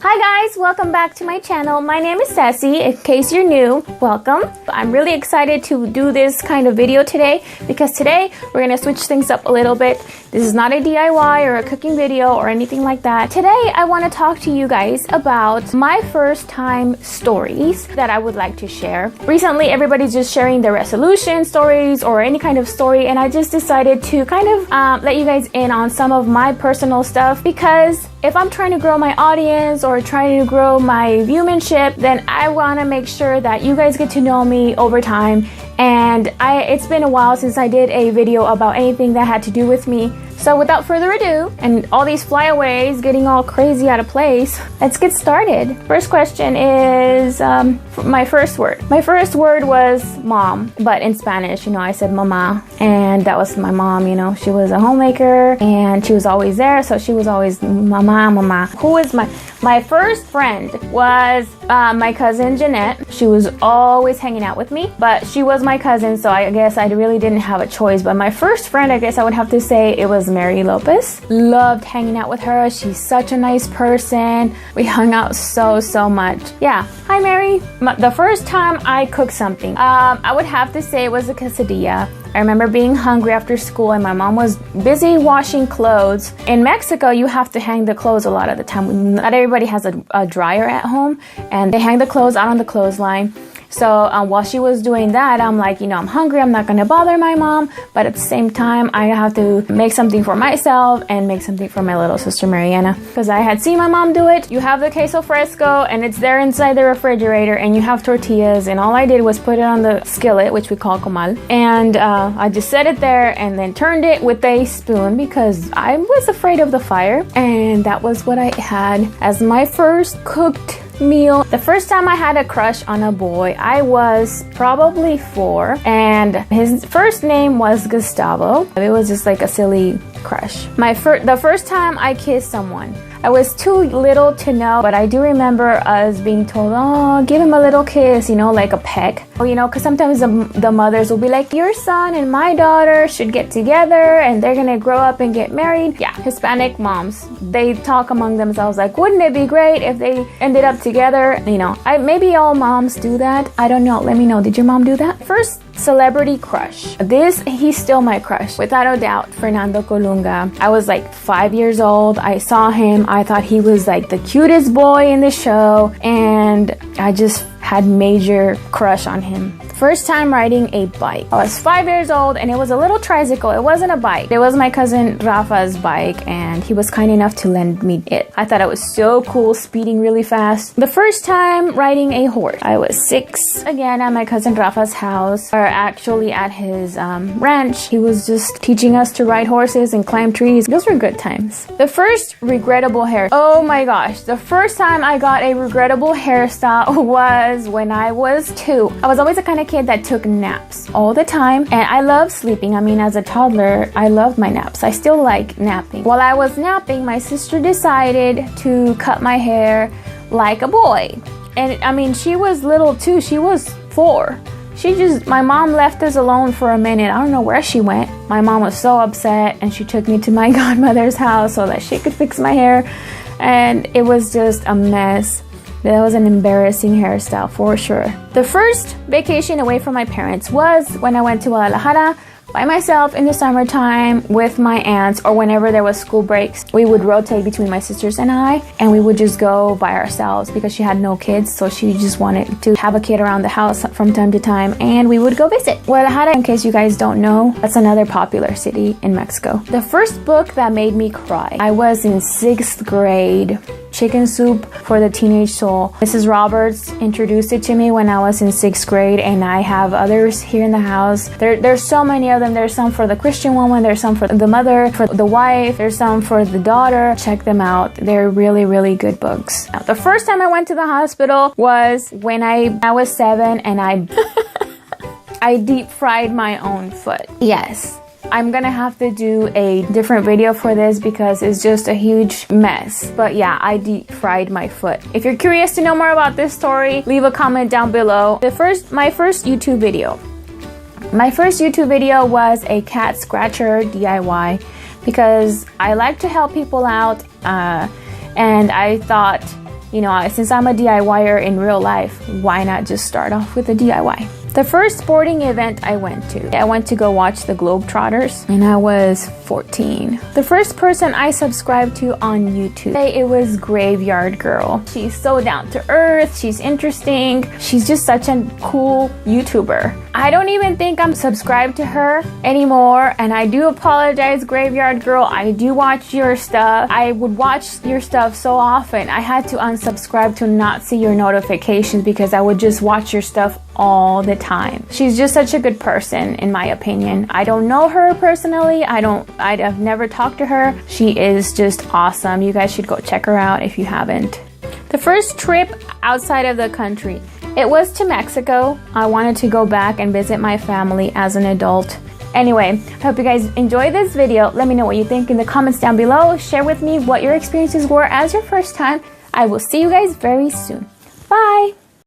Hi guys, welcome back to my channel. My name is Sassy. In case you're new, welcome. I'm really excited to do this kind of video today because today we're gonna switch things up a little bit. This is not a DIY or a cooking video or anything like that. Today I want to talk to you guys about my first time stories that I would like to share. Recently everybody's just sharing their resolution stories or any kind of story, and I just decided to kind of let you guys in on some of my personal stuff, because if I'm trying to grow my audience or trying to grow my viewership, then I want to make sure that you guys get to know me over time. And it's been a while since I did a video about anything that had to do with me. So without further ado, and all these flyaways getting all crazy out of place, let's get started. First question is my first word. My first word was mom, but in Spanish, I said mama, and that was my mom. She was a homemaker and she was always there, so she was always mama, mama. Who is my first friend was my cousin Jeanette. She was always hanging out with me, but she was my cousin, so I guess I really didn't have a choice. But my first friend, I guess I would have to say it was Mary Lopez. Loved hanging out with her. She's such a nice person. We hung out so much. Yeah. Hi Mary. The first time I cooked something, I would have to say it was a quesadilla. I remember being hungry after school and my mom was busy washing clothes. In Mexico, you have to hang the clothes a lot of the time. Not everybody has a dryer at home, and they hang the clothes out on the clothesline. So while she was doing that, I'm like, I'm hungry. I'm not going to bother my mom. But at the same time, I have to make something for myself and make something for my little sister, Mariana. Because I had seen my mom do it. You have the queso fresco and it's there inside the refrigerator, and you have tortillas. And all I did was put it on the skillet, which we call comal. And I just set it there and then turned it with a spoon because I was afraid of the fire. And that was what I had as my first cooked meal. The first time I had a crush on a boy, I was probably 4, and his first name was Gustavo. It was just like a silly crush. The first time I kissed someone, I was too little to know, but I do remember us being told, oh, give him a little kiss, like a peck. Because sometimes the mothers will be like, your son and my daughter should get together and they're gonna grow up and get married. Yeah, Hispanic moms, they talk among themselves like, wouldn't it be great if they ended up together? Maybe all moms do that. I don't know. Let me know. Did your mom do that? First celebrity crush. He's still my crush, without a doubt, Fernando Colunga. I was like 5 years old. I saw him. I thought he was like the cutest boy in the show, and I just had major crush on him. First time riding a bike. I was 5 years old and it was a little tricycle. It wasn't a bike. It was my cousin Rafa's bike, and he was kind enough to lend me it. I thought it was so cool, speeding really fast. The first time riding a horse. I was 6, again at my cousin Rafa's house, or actually at his ranch. He was just teaching us to ride horses and climb trees. Those were good times. The first regrettable hair. Oh my gosh. The first time I got a regrettable hairstyle was when I was 2. I was always the kind of kid that took naps all the time, and I love sleeping. As a toddler, I loved my naps. I still like napping. While I was napping, my sister decided to cut my hair like a boy. And she was little too. She was 4. My mom left us alone for a minute. I don't know where she went. My mom was so upset, and she took me to my godmother's house so that she could fix my hair. And it was just a mess. That was an embarrassing hairstyle for sure. The first vacation away from my parents was when I went to Guadalajara by myself in the summertime with my aunts, or whenever there was school breaks. We would rotate between my sisters and I, and we would just go by ourselves because she had no kids, so she just wanted to have a kid around the house from time to time, and we would go visit. Guadalajara, in case you guys don't know, that's another popular city in Mexico. The first book that made me cry, I was in 6th grade. Chicken Soup for the Teenage Soul. Mrs. Roberts introduced it to me when I was in 6th grade, and I have others here in the house. There's so many of them. There's some for the Christian woman, there's some for the mother, for the wife, there's some for the daughter. Check them out. They're really good books. Now, the first time I went to the hospital was when I was 7, and I deep fried my own foot. Yes. I'm gonna have to do a different video for this because it's just a huge mess. But yeah, I deep fried my foot. If you're curious to know more about this story, leave a comment down below. My first YouTube video. My first YouTube video was a cat scratcher DIY because I like to help people out, and I thought, you know, since I'm a DIYer in real life, why not just start off with a DIY? The first sporting event I went to go watch the Globetrotters, and I was 14. The first person I subscribed to on YouTube, it was Graveyard Girl. She's so down to earth, she's interesting, she's just such a cool YouTuber. I don't even think I'm subscribed to her anymore, and I do apologize, Graveyard Girl. I do watch your stuff. I would watch your stuff so often. I had to unsubscribe to not see your notifications because I would just watch your stuff all the time. She's just such a good person, in my opinion. I don't know her personally. I've never talked to her. She is just awesome. You guys should go check her out if you haven't. The first trip outside of the country, it was to Mexico. I wanted to go back and visit my family as an adult. Anyway, I hope you guys enjoyed this video. Let me know what you think in the comments down below. Share with me what your experiences were as your first time. I will see you guys very soon.